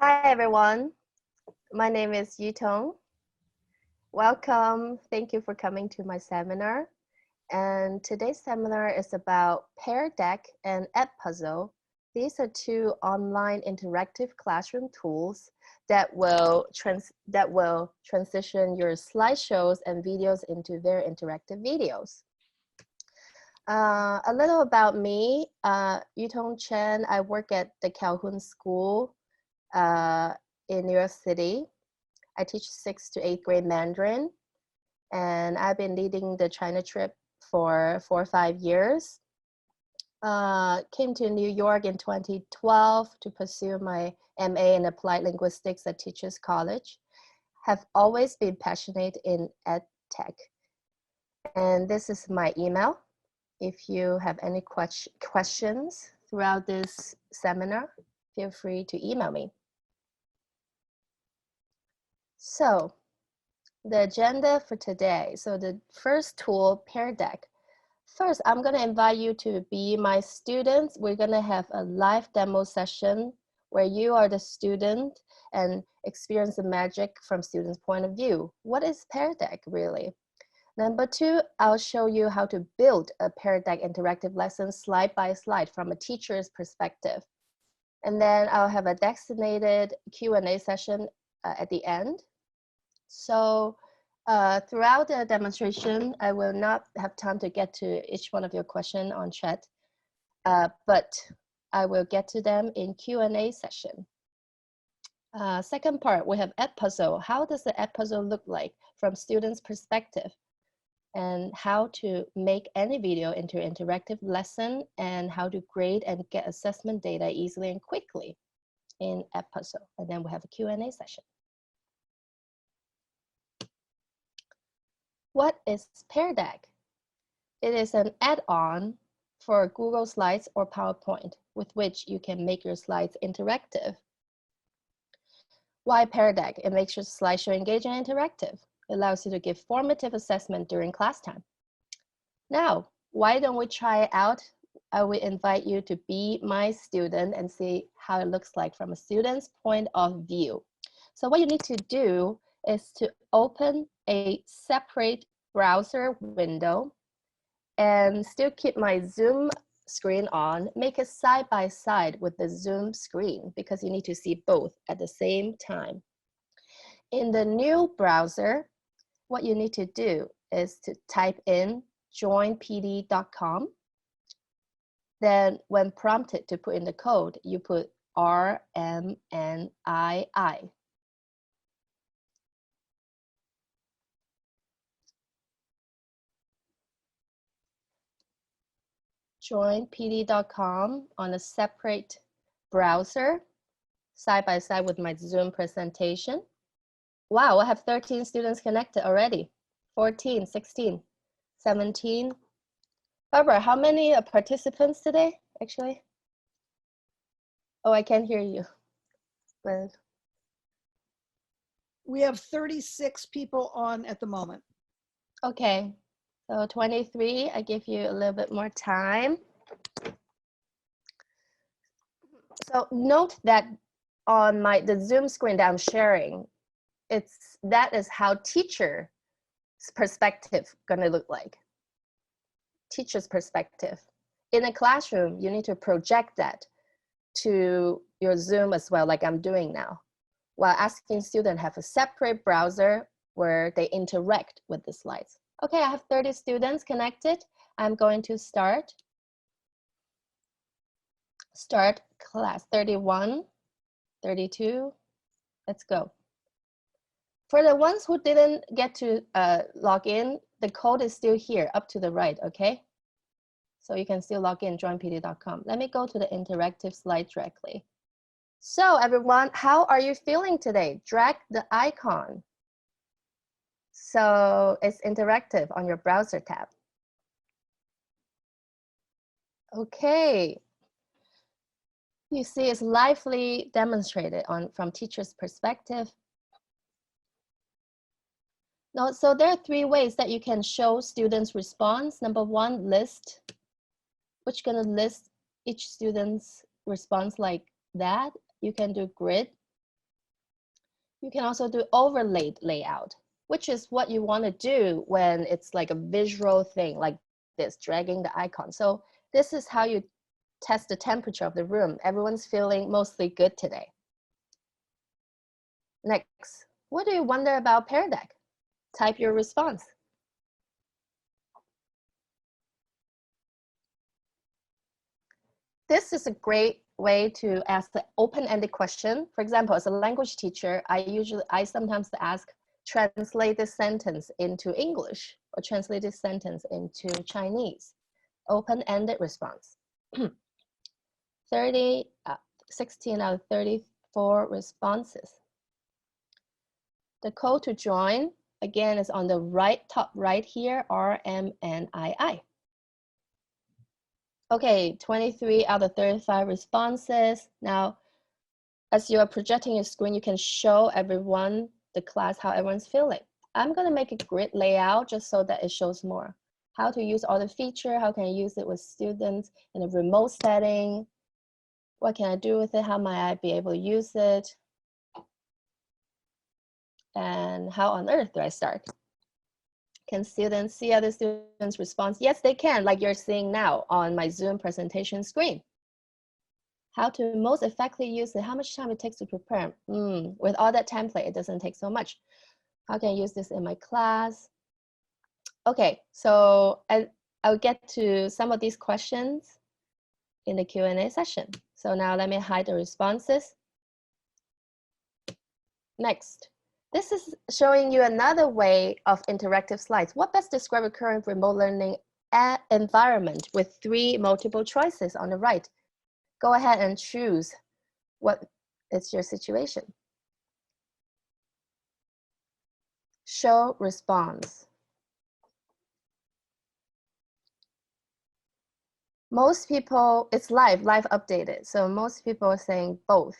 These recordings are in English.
Hi everyone, my name is Yutong. Welcome, thank you for coming to my seminar. And today's seminar is about Pear Deck and Edpuzzle. These are two online interactive classroom tools that will transition your slideshows and videos into very interactive videos. A little about me, Yutong Chen. I work at the Calhoun School in New York City. I teach 6th to 8th grade Mandarin, and I've been leading the China trip for 4 or 5 years. Came to New York in 2012 to pursue my MA in Applied Linguistics at Teachers College. Have always been passionate in ed tech. And this is my email. If you have any questions throughout this seminar, feel free to email me. So the agenda for today. So the first tool, Pear Deck. First, I'm going to invite you to be my students. We're going to have a live demo session where you are the student and experience the magic from students' point of view. What is Pear Deck really? Number 2, I'll show you how to build a Pear Deck interactive lesson slide by slide from a teacher's perspective. And then I'll have a designated Q&A session at the end. So throughout the demonstration, I will not have time to get to each one of your questions on chat, but I will get to them in Q&A session. Second part, we have Edpuzzle. How does the Edpuzzle look like from students' perspective? And how to make any video into an interactive lesson, and how to grade and get assessment data easily and quickly in Edpuzzle. And then we have a Q&A session. What is Pear Deck? It is an add-on for Google Slides or PowerPoint with which you can make your slides interactive. Why Pear Deck? It makes your slideshow engaging and interactive. It allows you to give formative assessment during class time. Now, why don't we try it out? I will invite you to be my student and see how it looks like from a student's point of view. So what you need to do is to open a separate browser window and still keep my Zoom screen on, make it side by side with the Zoom screen because you need to see both at the same time. In the new browser, what you need to do is to type in joinpd.com. Then when prompted to put in the code, you put RMNII. Joinpd.com on a separate browser, side by side with my Zoom presentation. Wow, I have 13 students connected already. 14, 16, 17. Barbara, how many participants today, actually? Oh, I can't hear you. But we have 36 people on at the moment. Okay, so 23, I give you a little bit more time. So note that on the Zoom screen that I'm sharing, that is how teacher's perspective gonna look like. Teacher's perspective. In a classroom, you need to project that to your Zoom as well, like I'm doing now, while asking students have a separate browser where they interact with the slides. Okay, I have 30 students connected. I'm going to start class. 31, 32, let's go. For the ones who didn't get to log in, the code is still here up to the right, okay? So you can still log in, joinpd.com. Let me go to the interactive slide directly. So everyone, how are you feeling today? Drag the icon. So it's interactive on your browser tab. Okay. You see it's lively demonstrated from teacher's perspective. Now, so there are 3 ways that you can show students' response. Number 1, list, which gonna list each student's response like that. You can do grid, You can also do overlaid layout, which is what you want to do when it's like a visual thing like this, dragging the icon. So this is how you test the temperature of the room. Everyone's feeling mostly good today. Next, what do you wonder about PearDeck? Type your response. This is a great way to ask the open-ended question. For example, as a language teacher, I sometimes ask, translate this sentence into English or translate this sentence into Chinese. Open-ended response. 16 out of 34 responses. The code to join, again, is on the right, top right here, RMNII. Okay, 23 out of 35 responses. Now, as you are projecting your screen, you can show everyone, the class, how everyone's feeling. I'm gonna make a grid layout just so that it shows more. How to use all the feature, how can I use it with students in a remote setting? What can I do with it? How might I be able to use it? And how on earth do I start? Can students see other students' response? Yes, they can, like you're seeing now on my Zoom presentation screen. How to most effectively use it, how much time it takes to prepare. With all that template, it doesn't take so much. How can I use this in my class? Okay, so I'll get to some of these questions in the Q&A session. So now let me hide the responses. Next. This is showing you another way of interactive slides. What best describes a current remote learning environment with 3 multiple choices on the right? Go ahead and choose what is your situation. Show response. Most people, it's live updated. So most people are saying both.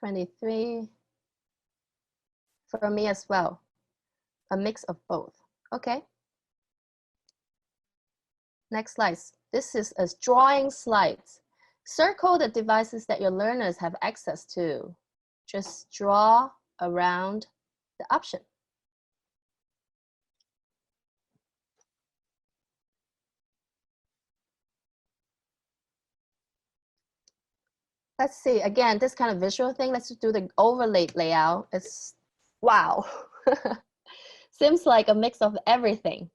23. For me as well, a mix of both. Okay. Next slide. This is a drawing slides. Circle the devices that your learners have access to. Just draw around the option. Let's see, again, this kind of visual thing, let's do the overlaid layout. It's, wow. Seems like a mix of everything.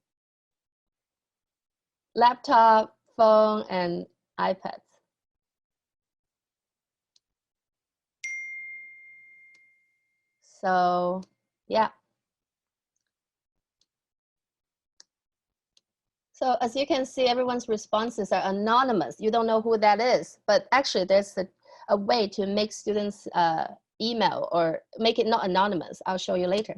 Laptop, phone, and iPads. So, yeah. So as you can see, everyone's responses are anonymous. You don't know who that is, but actually there's a way to make students email or make it not anonymous. I'll show you later.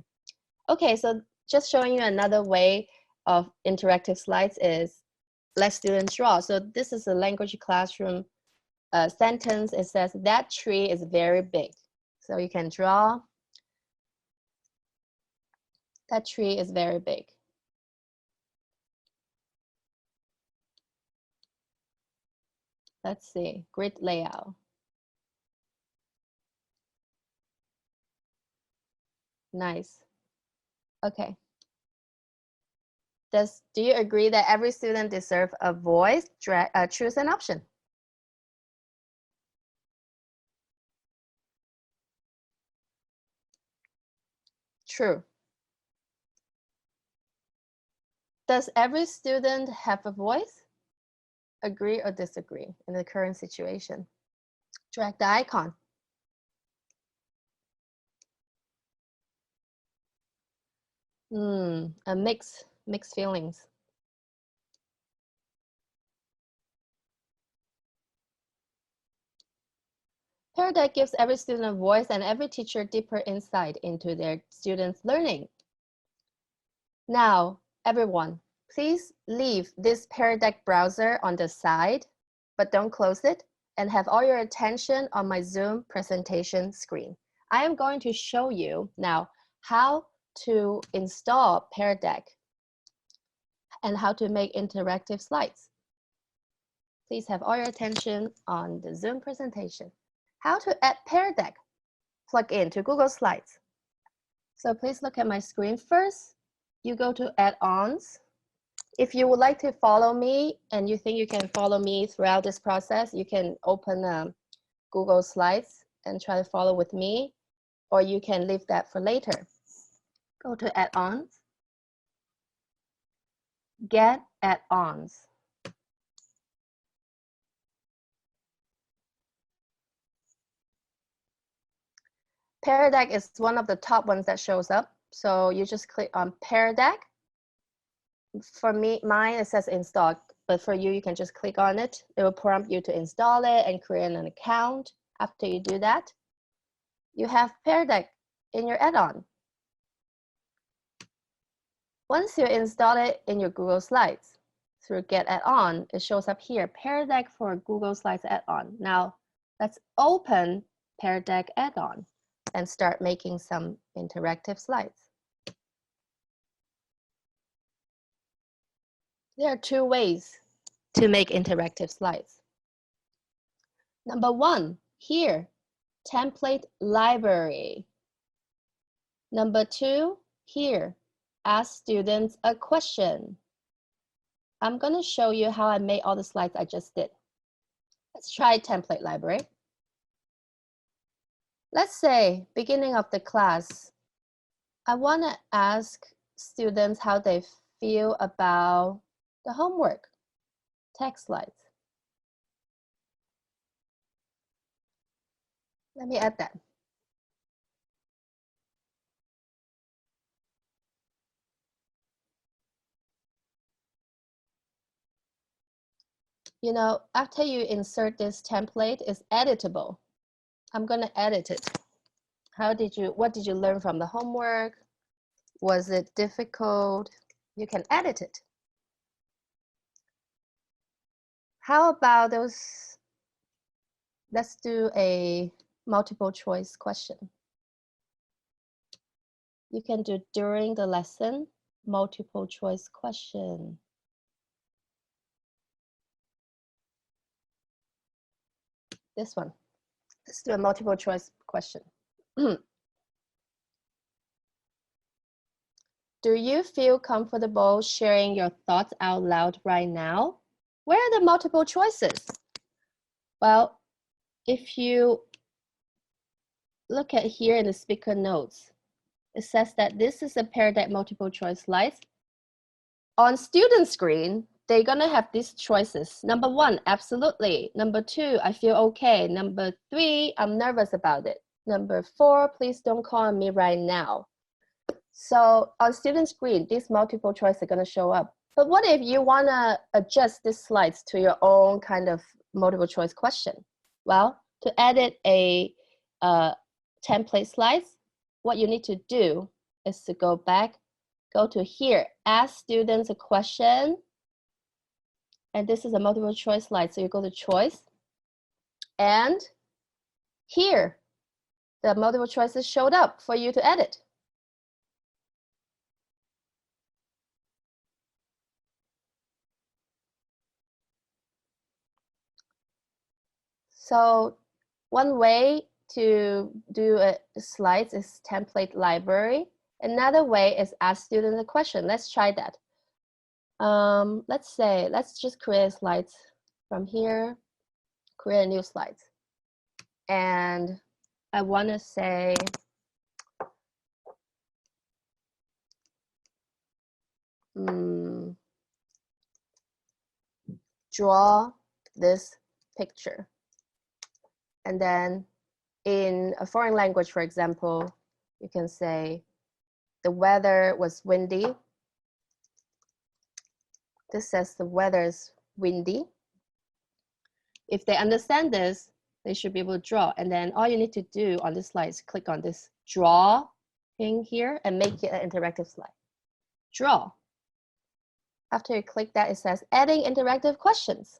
Okay, so just showing you another way of interactive slides is let students draw. So this is a language classroom sentence. It says that tree is very big. So you can draw. That tree is very big. Let's see, grid layout. Nice. Okay. Do you agree that every student deserves a voice? Choose an option. True. Does every student have a voice? Agree or disagree in the current situation? Drag the icon. A mixed feelings. PearDeck gives every student a voice and every teacher deeper insight into their students' learning. Now, everyone, please leave this PearDeck browser on the side, but don't close it, and have all your attention on my Zoom presentation screen. I am going to show you now how to install PearDeck and how to make interactive slides. Please have all your attention on the Zoom presentation. how to add Pear Deck plugin to Google Slides. So please look at my screen first. You go to add-ons. If you would like to follow me and you think you can follow me throughout this process, you can open Google Slides and try to follow with me, or you can leave that for later. Go to add-ons, get add-ons. PearDeck is one of the top ones that shows up. So you just click on PearDeck. For me, mine, it says install, but for you, you can just click on it. It will prompt you to install it and create an account. After you do that, you have PearDeck in your add-on. Once you install it in your Google Slides through Get Add-on, it shows up here, PearDeck for Google Slides add-on. Now, let's open PearDeck add-on and start making some interactive slides. There are two ways to make interactive slides. Number one, here, template library. Number two, here, ask students a question. I'm going to show you how I made all the slides I just did. Let's try template library. Let's say, beginning of the class, I want to ask students how they feel about the homework, text slides. Let me add that. You know, after you insert this template, it's editable. I'm going to edit it. What did you learn from the homework? Was it difficult? You can edit it. How about those? Let's do a multiple choice question. You can do during the lesson, multiple choice question. This one. Let's do a multiple choice question. Do you feel comfortable sharing your thoughts out loud right now? Where are the multiple choices? Well, if you look at here in the speaker notes, it says that this is a PearDeck multiple choice slides. On student screen, they're gonna have these choices. Number one, absolutely. Number two, I feel okay. Number three, I'm nervous about it. Number four, please don't call on me right now. So on student screen, these multiple choices are gonna show up. But what if you wanna adjust these slides to your own kind of multiple choice question? Well, to edit a template slides, what you need to do is to go to here, ask students a question. And this is a multiple choice slide. So you go to choice. And here, the multiple choices showed up for you to edit. So one way to do slides is template library. Another way is ask students a question. Let's try that. Let's just create slides from here, create a new slide. And I want to say, draw this picture. And then in a foreign language, for example, you can say the weather was windy. This says the weather is windy. If they understand this, they should be able to draw. And then all you need to do on this slide is click on this draw thing here and make it an interactive slide. Draw. After you click that, it says adding interactive questions.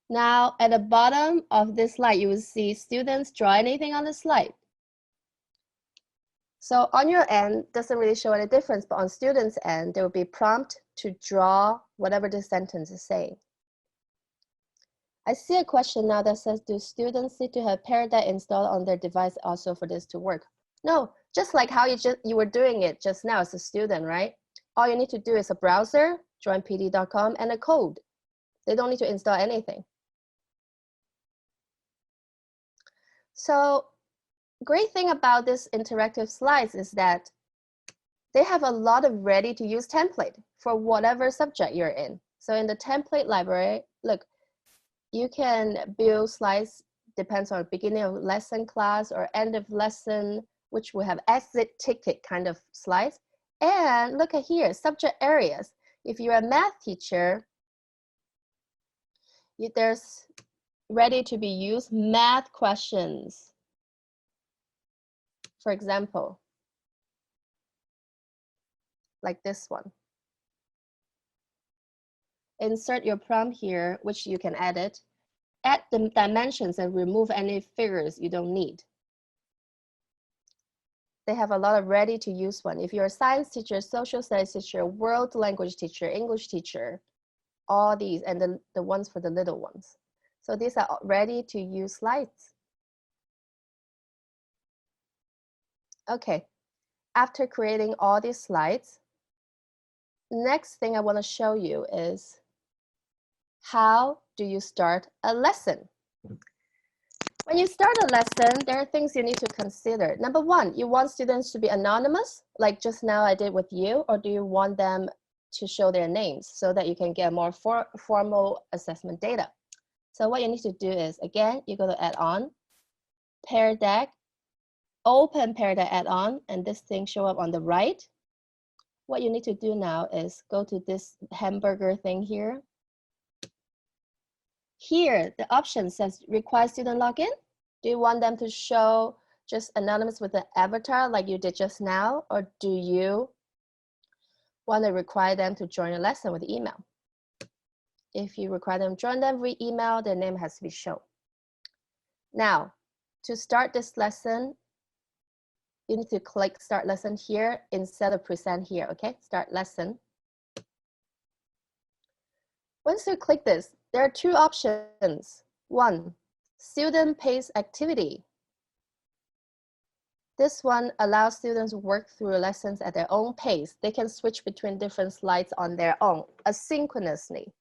Now, at the bottom of this slide, you will see students draw anything on the slide. So on your end, doesn't really show any difference, but on students' end, there will be prompt to draw whatever the sentence is saying. I see a question now that says, do students need to have Pear Deck installed on their device also for this to work? No, just like how you were doing it just now as a student, right? All you need to do is a browser, join pd.com, and a code. They don't need to install anything. So great thing about this interactive slides is that they have a lot of ready-to-use template for whatever subject you're in. So in the template library, look, you can build slides, depends on beginning of lesson class or end of lesson, which will have exit ticket kind of slides. And look at here, subject areas. If you're a math teacher, there's ready to be used math questions. For example, like this one. Insert your prompt here, which you can edit. Add the dimensions and remove any figures you don't need. They have a lot of ready to use one. If you're a science teacher, social studies teacher, world language teacher, English teacher, all these, and the ones for the little ones. So these are ready to use slides. Okay, after creating all these slides, next thing I want to show you is how do you start a lesson? When you start a lesson, there are things you need to consider. Number one, you want students to be anonymous, like just now I did with you, or do you want them to show their names so that you can get more formal assessment data? So what you need to do is, again, you go to add-on, Pear Deck, open Pear Deck add-on, and this thing show up on the right. What you need to do now is go to this hamburger thing here. Here, the option says require student login. Do you want them to show just anonymous with an avatar like you did just now, or do you want to require them to join a lesson with email? If you require them to join them with email, their name has to be shown. Now, to start this lesson, you need to click Start Lesson here instead of Present here, okay? Start Lesson. Once you click this, there are two options. One, Student Paced Activity. This one allows students to work through lessons at their own pace. They can switch between different slides on their own, asynchronously.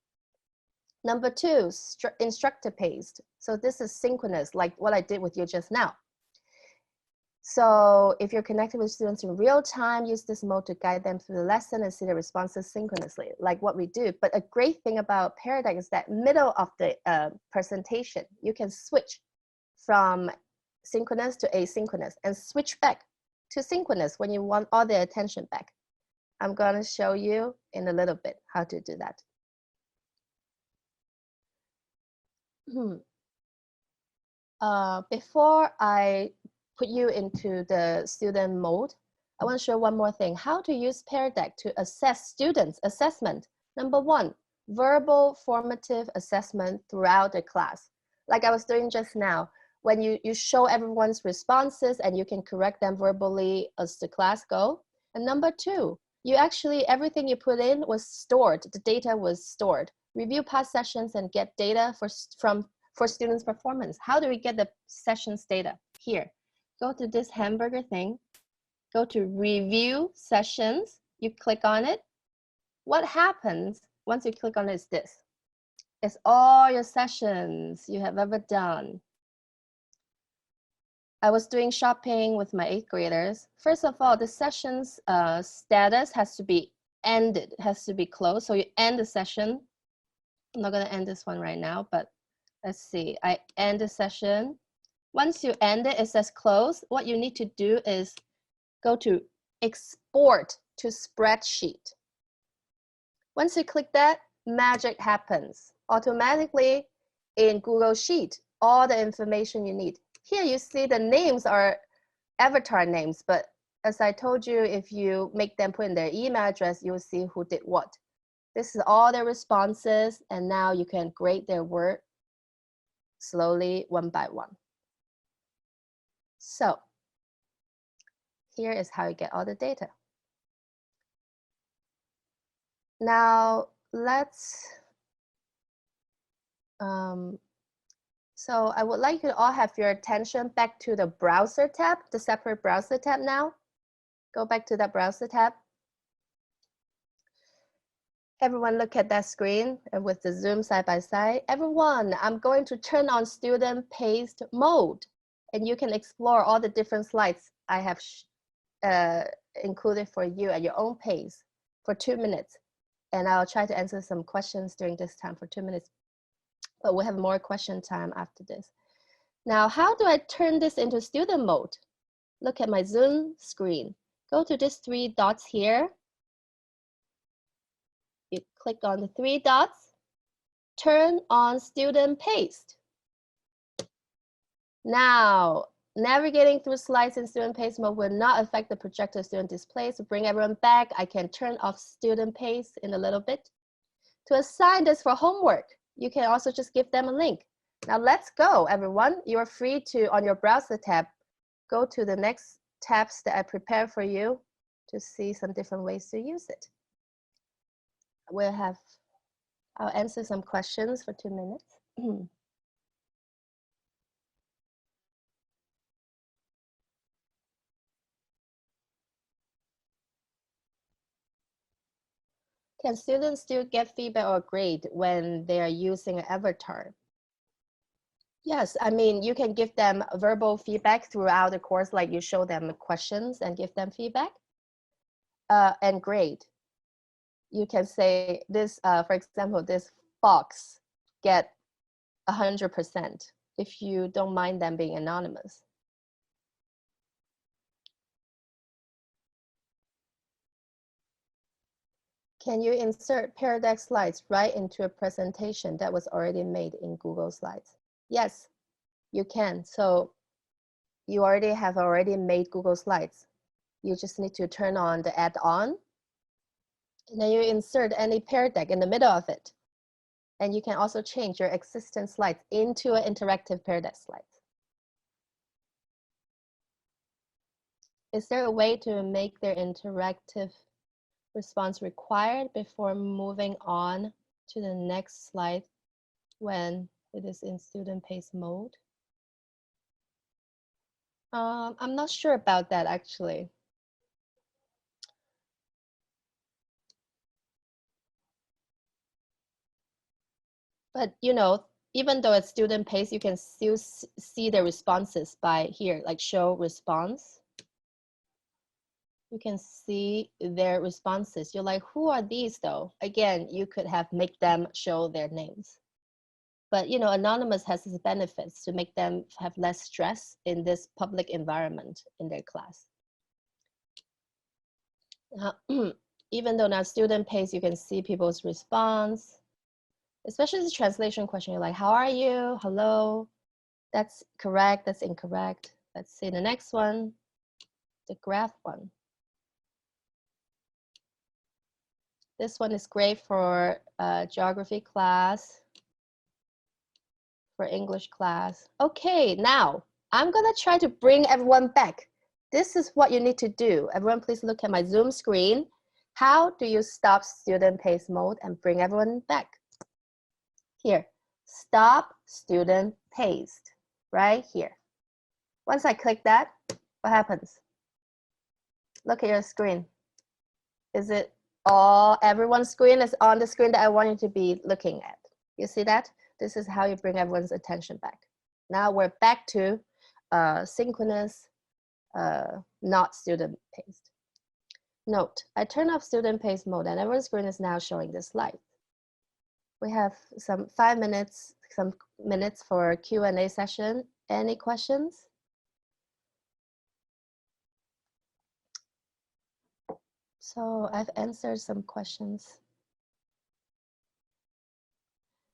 Number two, Instructor Paced. So this is synchronous, like what I did with you just now. So if you're connected with students in real time, use this mode to guide them through the lesson and see their responses synchronously, like what we do. But a great thing about PearDeck is that middle of the presentation, you can switch from synchronous to asynchronous and switch back to synchronous when you want all their attention back. I'm going to show you in a little bit how to do that. Before I put you into the student mode, I want to show one more thing. How to use PearDeck to assess students' assessment. Number one, verbal formative assessment throughout the class. Like I was doing just now, when you show everyone's responses and you can correct them verbally as the class go. And number two, you actually, everything you put in was stored. The data was stored. Review past sessions and get data for students' performance. How do we get the sessions data? Here, go to this hamburger thing, go to review sessions, you click on it. What happens once you click on it is this. It's all your sessions you have ever done. I was doing shopping with my 8th graders. First of all, the session's status has to be ended, has to be closed. So you end the session. I'm not gonna end this one right now, but let's see, I end the session. Once you end it, it says close. What you need to do is go to export to spreadsheet. Once you click that, magic happens. Automatically in Google Sheet, all the information you need. Here you see the names are avatar names, but as I told you, if you make them put in their email address, you'll see who did what. This is all their responses, and now you can grade their work slowly, one by one. So here is how you get all the data. Now let's So I would like you to all have your attention back to the browser tab, the separate browser tab now. Go back to that browser tab. Everyone look at that screen with the Zoom side by side. Everyone, I'm going to turn on student paced mode, and you can explore all the different slides I have included for you at your own pace for 2 minutes. And I'll try to answer some questions during this time for 2 minutes. But we'll have more question time after this. Now, how do I turn this into student mode? Look at my Zoom screen. Go to these 3 dots here. You click on the 3 dots, turn on student paced. Now, navigating through slides in student paced mode will not affect the projector student display. So bring everyone back. I can turn off student paced in a little bit. To assign this for homework, you can also just give them a link. Now let's go, everyone. You're free to, on your browser tab, go to the next tabs that I prepared for you to see some different ways to use it. I'll answer some questions for 2 minutes. Can students still get feedback or grade when they are using an avatar? Yes, I mean, you can give them verbal feedback throughout the course, like you show them questions and give them feedback and grade. You can say this, for example, this box get 100% if you don't mind them being anonymous. Can you insert PearDeck slides right into a presentation that was already made in Google Slides? Yes, you can. So you have already made Google Slides. You just need to turn on the add-on. And then you insert any PearDeck in the middle of it. And you can also change your existing slides into an interactive PearDeck slides. Is there a way to make their interactive response required before moving on to the next slide when it is in student paced mode? I'm not sure about that actually. But you know, even though it's student paced, you can still see the responses by here, like show response. You can see their responses. You're like, who are these though? Again, you could have make them show their names. But you know, anonymous has its benefits to make them have less stress in this public environment in their class. Even though now student paced, you can see people's response, especially the translation question. You're like, how are you? Hello. That's correct, that's incorrect. Let's see the next one, the graph one. This one is great for geography class, for English class. Okay, now I'm gonna try to bring everyone back. This is what you need to do. Everyone please look at my Zoom screen. How do you stop student paced mode and bring everyone back? Here, stop student paced, right here. Once I click that, what happens? Look at your screen. Is it everyone's screen is on the screen that I want you to be looking at? You see that? This is how you bring everyone's attention back. Now we're back to synchronous, not student paced. Note, I turn off student paced mode and everyone's screen is now showing this slide. We have some 5 minutes, some minutes for a Q&A session. Any questions? So I've answered some questions.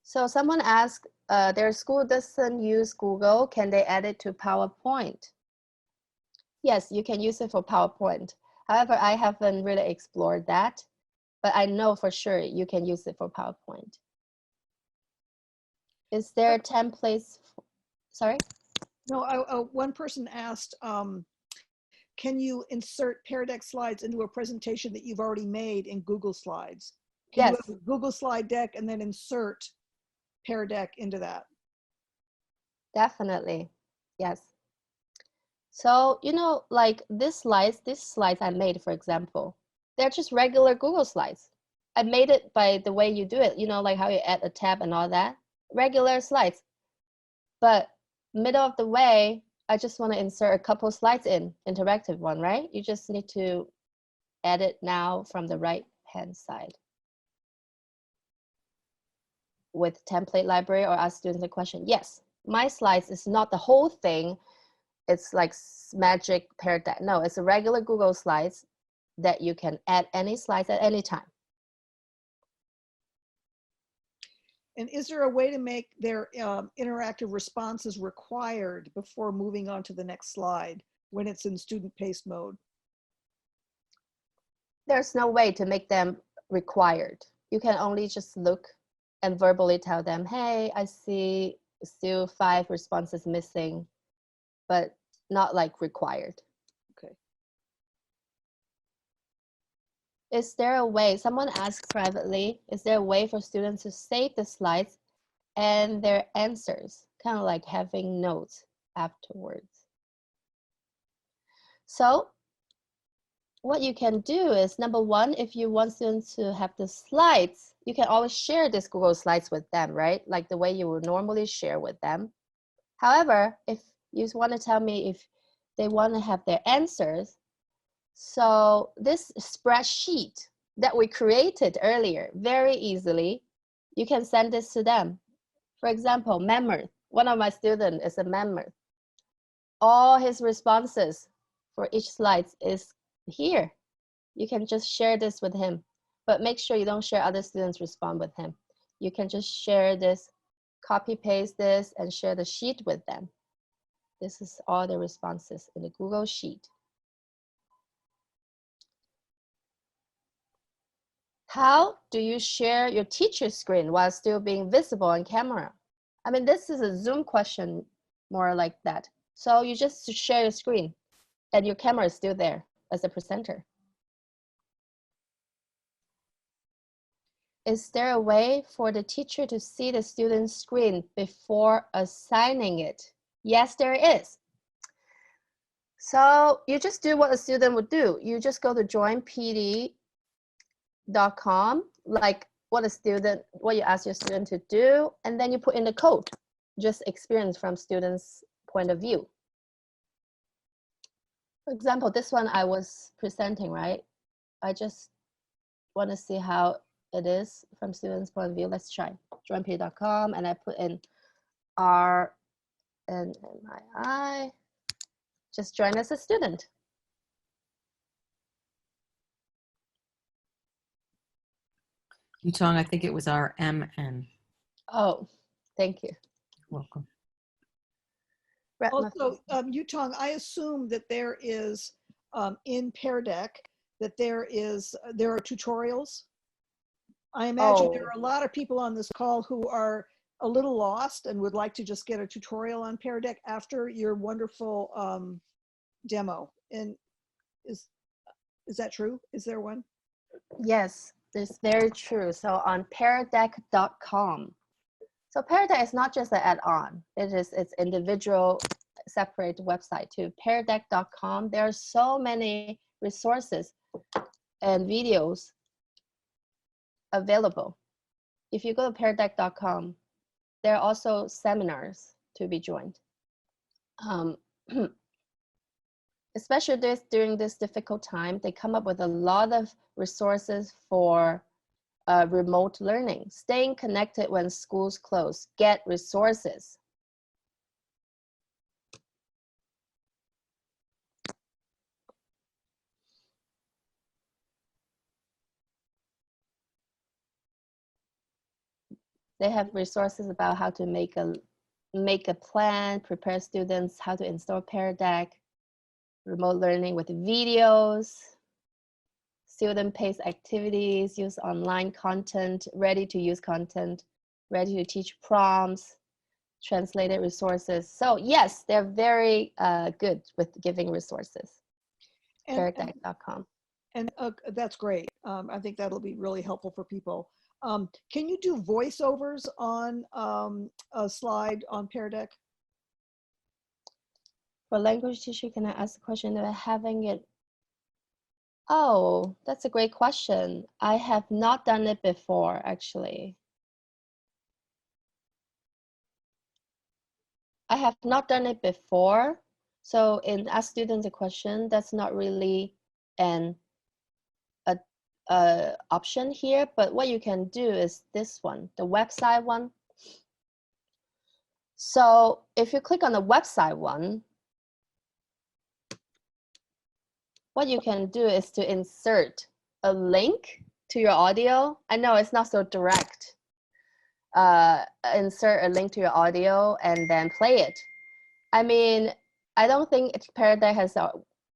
So someone asked, their school doesn't use Google. Can they add it to PowerPoint? Yes, you can use it for PowerPoint. However, I haven't really explored that, but I know for sure you can use it for PowerPoint. Is there templates? Sorry? No, one person asked, can you insert PearDeck slides into a presentation that you've already made in Google Slides? Can you have a Google slide deck and then insert PearDeck into that? Definitely. Yes. So, you know, like these slides I made, for example, they're just regular Google slides. I made it by the way you do it, you know, like how you add a tab and all that. Regular slides. But middle of the way, I just want to insert a couple slides in, interactive one, right? You just need to add it now from the right-hand side. With template library, or ask students a question. Yes, my slides is not the whole thing. It's like magic Pear Deck. No, it's a regular Google slides that you can add any slides at any time. And is there a way to make their interactive responses required before moving on to the next slide when it's in student paced mode? There's no way to make them required. You can only just look and verbally tell them, hey, I see still 5 responses missing, but not like required. Okay. Is there a way, someone asked privately, is there a way for students to save the slides and their answers, kind of like having notes afterwards? So what you can do is, number one, if you want students to have the slides, you can always share this Google Slides with them, right? Like the way you would normally share with them. However, if you want to tell me if they want to have their answers, so this spreadsheet that we created earlier, very easily, you can send this to them. For example, Mammoth, one of my students is a Mammoth. All his responses for each slide is here. You can just share this with him, but make sure you don't share other students' respond with him. You can just share this, copy paste this, and share the sheet with them. This is all the responses in the Google Sheet. How do you share your teacher's screen while still being visible on camera? I mean, this is a Zoom question, more like that. So you just share your screen and your camera is still there as a presenter. Is there a way for the teacher to see the student's screen before assigning it? Yes, there is. So you just do what a student would do. You just go to joinpd.com, like what you ask your student to do, and then you put in the code, just experience from student's point of view. For example, this one I was presenting, right? I just want to see how it is from students' point of view. Let's try joinpd.com, and I put in RNMII. Just join as a student. Yutong, I think it was our MN. Oh, thank you. Welcome. Also, Yutong, I assume that there is in Pear Deck that there are tutorials. I imagine there are a lot of people on this call who are a little lost and would like to just get a tutorial on Pear Deck after your wonderful demo. And is that true? Is there one? Yes, it's very true. So on paratext.com. So Paratext is not just an add-on. It's individual separate website too. Paratext.com. There are so many resources and videos available. If you go to paratext.com, there are also seminars to be joined. Especially during this difficult time, they come up with a lot of resources for remote learning, staying connected when schools close, get resources. They have resources about how to make a plan, prepare students, how to install PearDeck, remote learning with videos, student-paced activities, use online content, ready-to-use content, ready-to-teach prompts, translated resources. So yes, they're very good with giving resources. PearDeck.com. And that's great. I think that'll be really helpful for people. Can you do voiceovers on a slide on Pear Deck? For language teacher, can I ask a question about having it? Oh, that's a great question. I have not done it before, actually. I have not done it before. So in ask students a question, that's not really an option here, but what you can do is this one, the website one. So if you click on the website one, what you can do is to insert a link to your audio. I know it's not so direct. Insert a link to your audio and then play it. I mean, I don't think PearDeck has a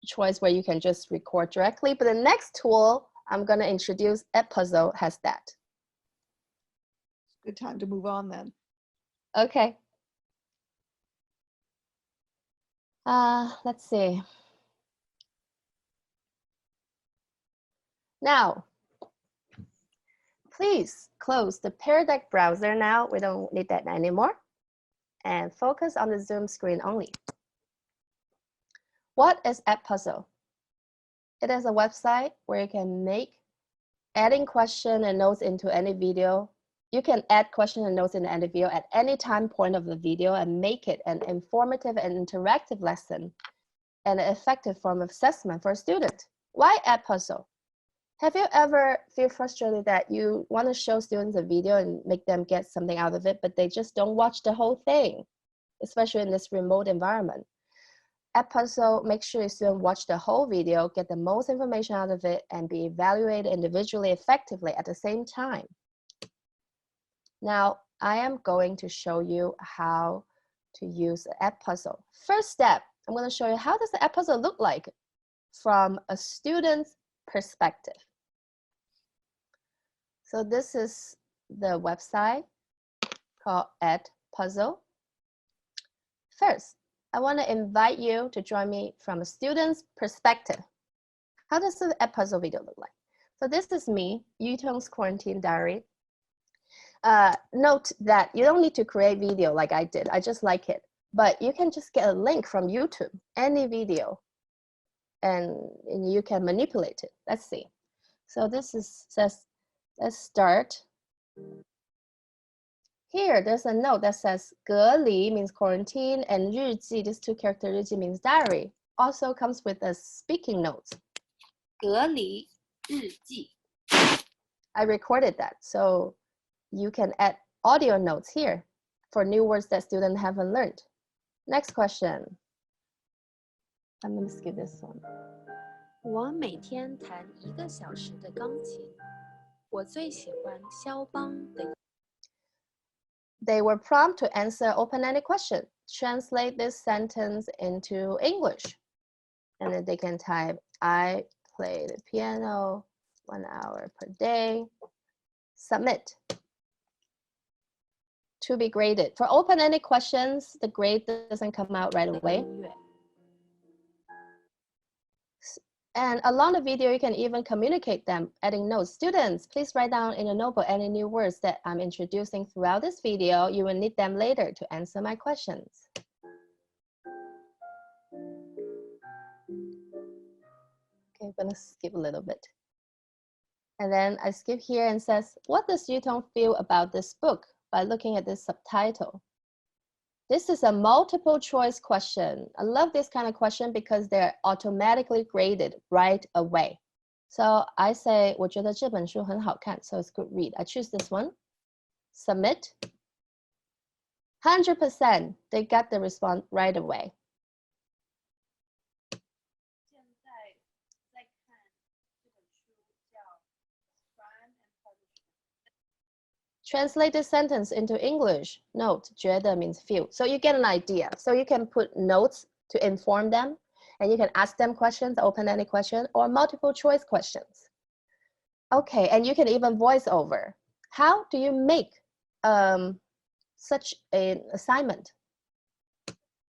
choice where you can just record directly, but the next tool I'm going to introduce, Edpuzzle, has that. Good time to move on then. Okay. Let's see. Now, please close the PearDeck browser now. We don't need that anymore. And focus on the Zoom screen only. What is Edpuzzle? It is a website where you can make adding question and notes into any video. You can add question and notes in any video at any time point of the video and make it an informative and interactive lesson and an effective form of assessment for a student. Why Edpuzzle? Have you ever feel frustrated that you want to show students a video and make them get something out of it, but they just don't watch the whole thing, especially in this remote environment? Edpuzzle makes sure your students watch the whole video, get the most information out of it, and be evaluated individually effectively at the same time. Now, I am going to show you how to use Edpuzzle. First step, I'm going to show you how does the Edpuzzle look like from a student's perspective. So this is the website called Edpuzzle. First, I want to invite you to join me from a student's perspective. How does the Edpuzzle video look like? So this is me, Yutong's quarantine diary. Note that you don't need to create video like I did. I just like it. But you can just get a link from YouTube, any video, and you can manipulate it. Let's see. So this says, let's start. Here, there's a note that says 隔离 means quarantine, and 日记, this two character 日记 means diary. Also comes with a speaking notes. 隔离日记. I recorded that, so you can add audio notes here for new words that students haven't learned. Next question. I'm going to skip this one. 我每天弹1个小时的钢琴。我最喜欢肖邦的。 They were prompted to answer open-ended question. Translate this sentence into English. And then they can type, I play the piano 1 hour per day. Submit. To be graded. For open-ended questions, the grade doesn't come out right away. And along the video, you can even communicate them, adding notes. Students, please write down in your notebook any new words that I'm introducing throughout this video. You will need them later to answer my questions. Okay, I'm gonna skip a little bit. And then I skip here and says, what does Yutong feel about this book by looking at this subtitle? This is a multiple choice question. I love this kind of question because they're automatically graded right away. So I say, 我觉得这本书很好看, so it's good read. I choose this one. Submit. 100%, they got the response right away. Translate this sentence into English. Note, 觉得 means feel. So you get an idea. So you can put notes to inform them, and you can ask them questions, open-ended question, or multiple choice questions. Okay, and you can even voice over. How do you make such an assignment?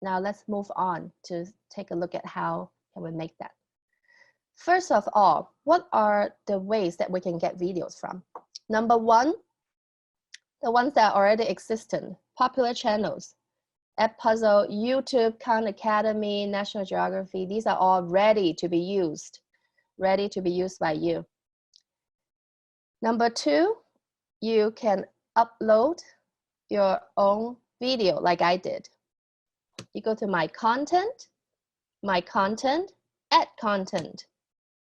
Now let's move on to take a look at how can we make that. First of all, what are the ways that we can get videos from? Number one, the ones that are already existent, popular channels. Edpuzzle, YouTube, Khan Academy, National Geography, these are all ready to be used by you. Number 2, you can upload your own video like I did. You go to my content, add content.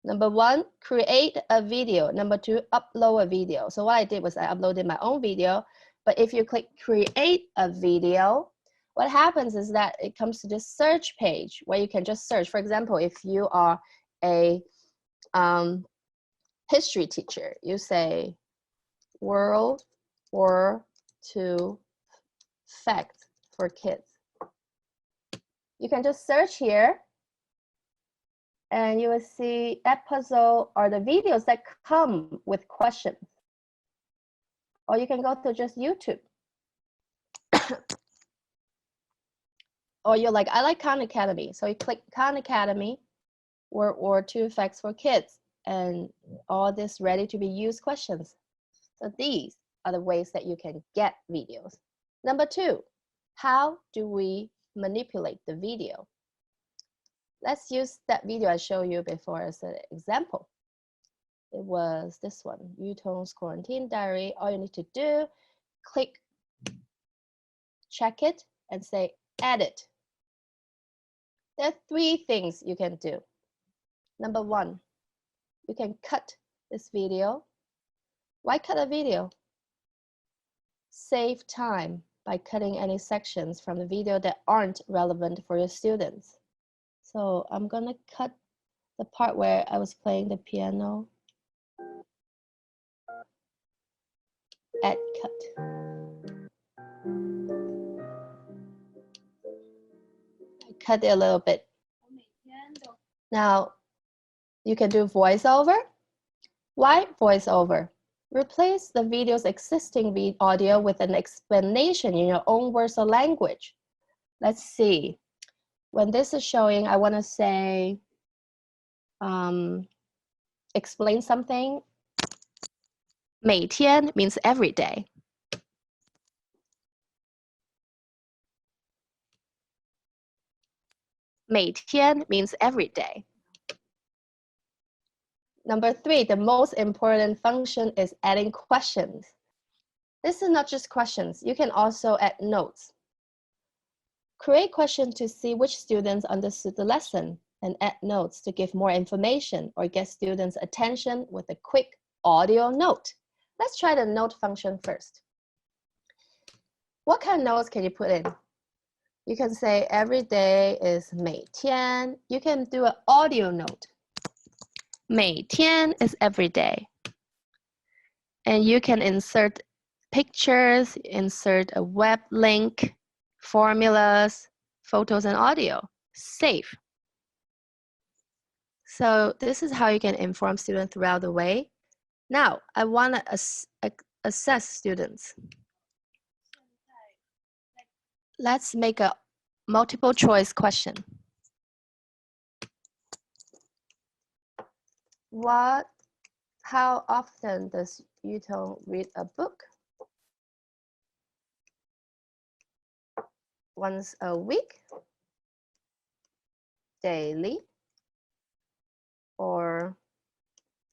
Number 1, create a video. Number 2, upload a video. So what I did was I uploaded my own video, but if you click create a video, what happens is that it comes to this search page where you can just search. For example, if you are a history teacher, you say World War II facts for kids. You can just search here and you will see Edpuzzle are the videos that come with questions. Or you can go to just YouTube. Or you're like, I like Khan Academy. So you click Khan Academy, World War II facts for kids, and all this ready to be used questions. So these are the ways that you can get videos. Number 2, how do we manipulate the video? Let's use that video I showed you before as an example. It was this one, Yutong's quarantine diary. All you need to do, click, check it, and say edit. There are 3 things you can do. Number 1, you can cut this video. Why cut a video? Save time by cutting any sections from the video that aren't relevant for your students. So I'm gonna cut the part where I was playing the piano. Add cut. I cut it a little bit. Now you can do voiceover. Why voiceover? Replace the video's existing audio with an explanation in your own words or language. Let's see. When this is showing, I want to say, explain something. 每天 means every day. "每天 means every day. Number 3, the most important function is adding questions. This is not just questions. You can also add notes. Create questions to see which students understood the lesson and add notes to give more information or get students' attention with a quick audio note. Let's try the note function first. What kind of notes can you put in? You can say every day is 每天. You can do an audio note. 每天 is every day. And you can insert pictures, insert a web link, formulas, photos, and audio. Save. So this is how you can inform students throughout the way. Now, I want to assess students. Let's make a multiple choice question. How often does Yutong read a book? Once a week, daily, or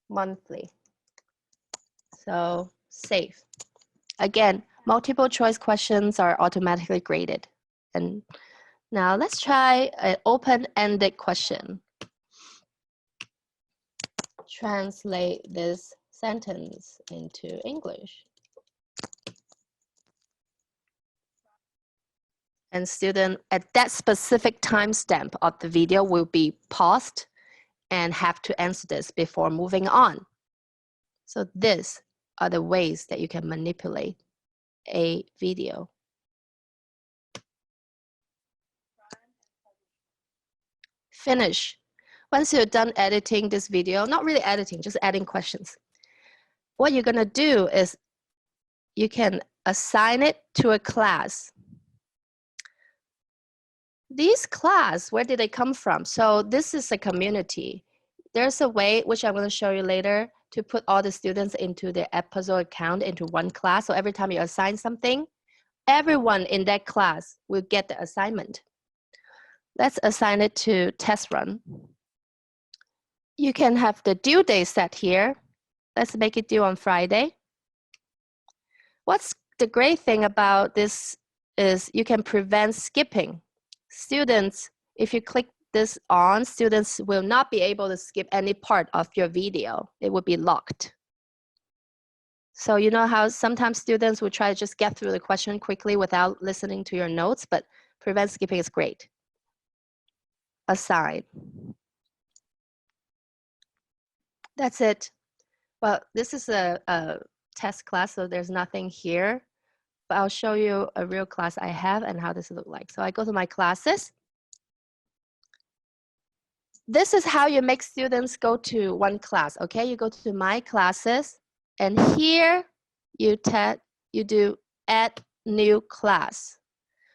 monthly? So save. Again, multiple choice questions are automatically graded. And now let's try an open-ended question. Translate this sentence into English. And student at that specific timestamp of the video will be paused and have to answer this before moving on. So these are the ways that you can manipulate a video. Finish. Once you're done editing this video, not really editing, just adding questions, what you're gonna do is you can assign it to a class. These class, where did they come from? So this is a community. There's a way, which I'm gonna show you later, to put all the students into their Edpuzzle account into one class. So every time you assign something, everyone in that class will get the assignment. Let's assign it to test run. You can have the due date set here. Let's make it due on Friday. What's the great thing about this is you can prevent skipping. Students, if you click this on, students will not be able to skip any part of your video. It will be locked. So you know how sometimes students will try to just get through the question quickly without listening to your notes, but prevent skipping is great. Assign. That's it. Well, this is a test class, so there's nothing here, but I'll show you a real class I have and how this look like. So I go to my classes. This is how you make students go to one class, okay? You go to my classes, and here you do add new class.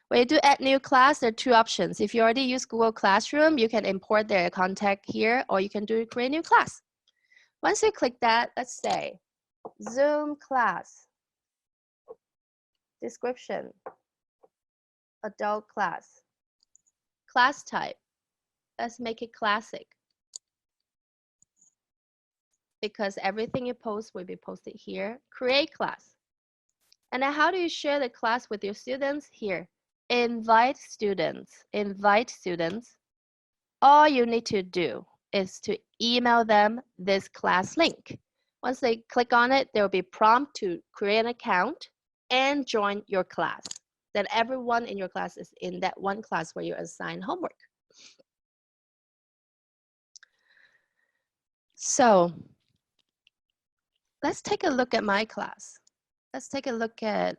When you do add new class, there are two options. If you already use Google Classroom, you can import their contact here, or you can do create new class. Once you click that, let's say Zoom class, description, adult class, class type. Let's make it classic, because everything you post will be posted here. Create class. And then how do you share the class with your students? Here, invite students. Invite students. All you need to do is to email them this class link. Once they click on it, there will be prompt to create an account and join your class. Then everyone in your class is in that one class where you assign homework. So let's take a look at my class. Let's take a look at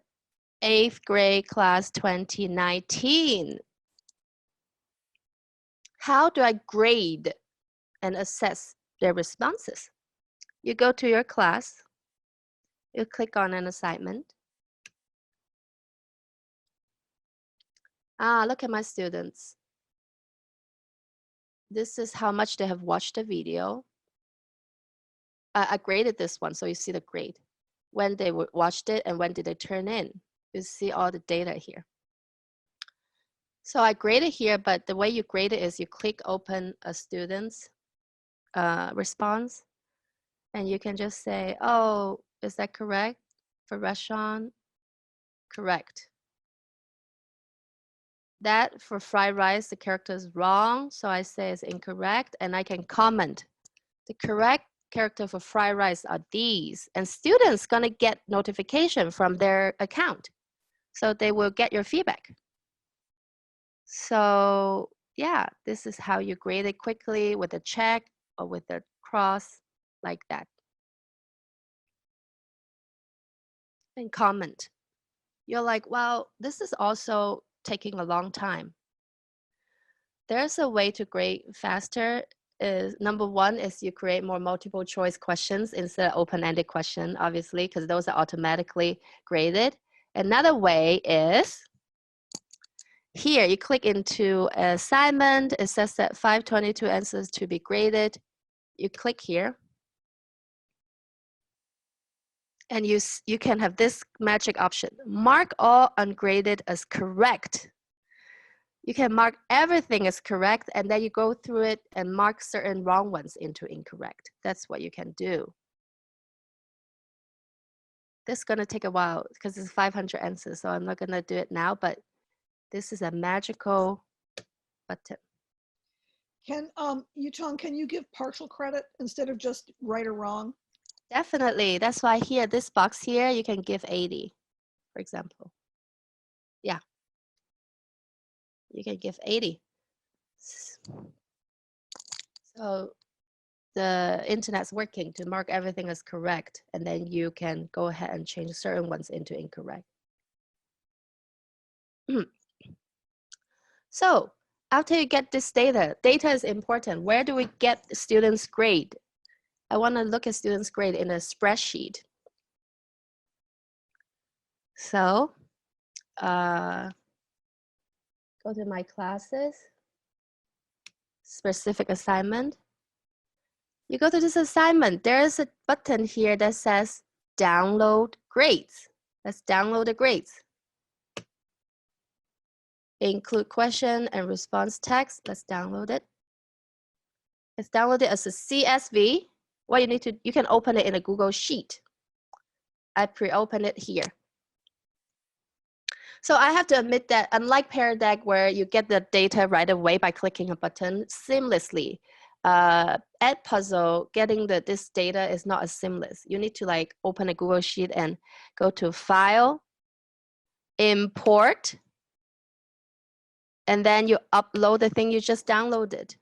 8th grade class 2019. How do I grade and assess their responses? You go to your class, you click on an assignment. Look at my students. This is how much they have watched the video. I graded this one, so you see the grade. When they watched it and when did they turn in. You see all the data here. So I graded here, but the way you grade it is you click open a student's response, and you can just say, oh, is that correct? For restaurant, correct. That for fried rice, the character is wrong, so I say it's incorrect, and I can comment. The correct character for fried rice are these, and students gonna get notification from their account, so they will get your feedback. So yeah, this is how you grade it quickly with a check or with a cross like that. And comment. You're like, well, this is also taking a long time. There's a way to grade faster. Is number one is you create more multiple choice questions instead of open-ended question, obviously, because those are automatically graded. Another way is here, you click into assignment. It says that 522 answers to be graded. You click here. And you can have this magic option. Mark all ungraded as correct. You can mark everything as correct, and then you go through it and mark certain wrong ones into incorrect. That's what you can do. This is gonna take a while because it's 500 answers, so I'm not gonna do it now, but this is a magical button. Can Yutong, can you give partial credit instead of just right or wrong? Definitely. That's why here, this box here, you can give 80, for example. Yeah. You can give 80. So the internet's working to mark everything as correct, and then you can go ahead and change certain ones into incorrect. So after you get this data is important. Where do we get the students' grade? I want to look at students' grade in a spreadsheet. So go to my classes, specific assignment. You go to this assignment. There is a button here that says download grades. Let's download the grades. include question and response text. Let's download it. It's downloaded as a CSV. What you need to, you can open it in a Google Sheet. I pre-opened it here. So I have to admit that unlike PearDeck, where you get the data right away by clicking a button seamlessly, Edpuzzle, getting this data is not as seamless. You need to like open a Google Sheet and go to File, Import, and then you upload the thing you just downloaded.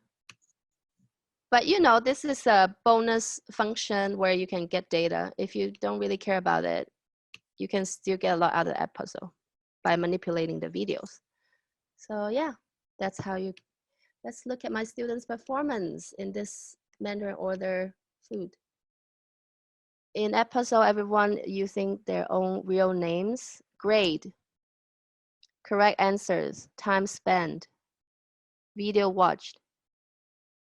But you know, this is a bonus function where you can get data. If you don't really care about it, you can still get a lot out of Edpuzzle by manipulating the videos. So yeah, that's how you, let's look at my students' performance in this Mandarin order food. In Edpuzzle, everyone using their own real names, grade, correct answers, time spent, video watched.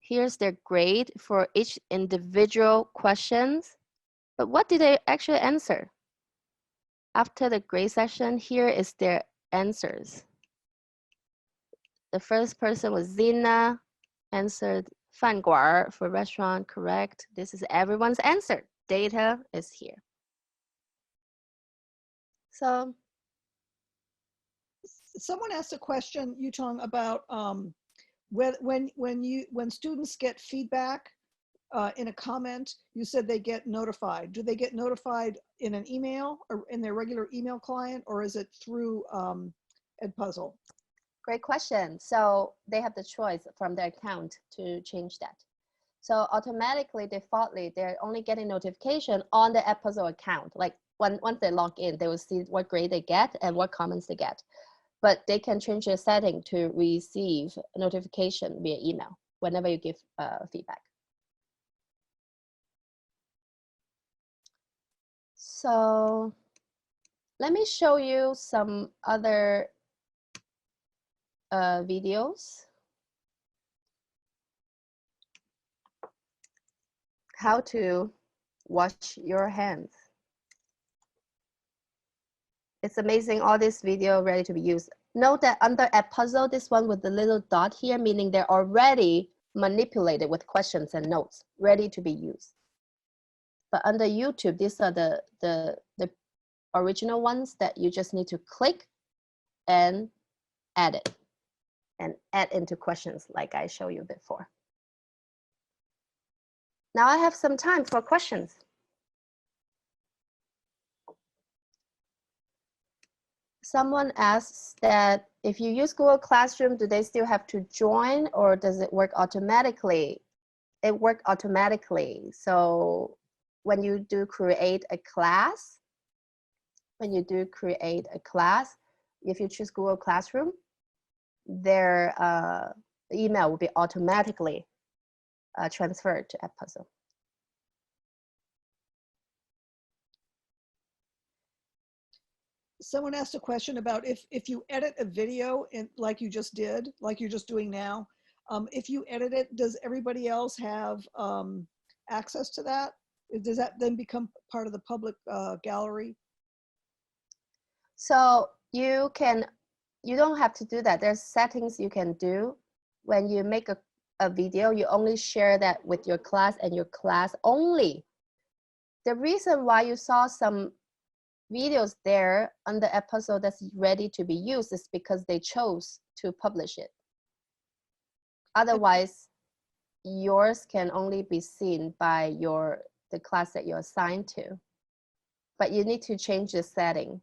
Here's their grade for each individual questions. But what did they actually answer? After the grade session, here is their answers. The first person was Zina, answered 饭馆 for restaurant, correct. This is everyone's answer. Data is here. So someone asked a question, Yutong, about when students get feedback in a comment, you said they get notified. Do they get notified in an email or in their regular email client, or is it through Edpuzzle? great question. So they have the choice from their account to change that. So automatically, defaultly, they're only getting notification on the Edpuzzle account. Like once they log in, they will see what grade they get and what comments they get. But they can change their setting to receive notification via email whenever you give feedback. So let me show you some other videos. How to wash your hands. It's amazing, all this video ready to be used. Note that under Edpuzzle, this one with the little dot here, meaning they're already manipulated with questions and notes, ready to be used. But under YouTube, these are the original ones that you just need to click and edit and add into questions like I showed you before. Now I have some time for questions. Someone asks that if you use Google Classroom, do they still have to join or does it work automatically? It works automatically. So when you do create a class, if you choose Google Classroom, their email will be automatically transferred to Edpuzzle. Someone asked a question about if you edit a video like you just did, like you're just doing now, if you edit it, does everybody else have access to that? Does that then become part of the public gallery? So you don't have to do that. There's settings you can do. When you make a video, you only share that with your class and your class only. The reason why you saw some videos there under Edpuzzle that's ready to be used is because they chose to publish it. Otherwise, yours can only be seen by the class that you're assigned to. But you need to change the setting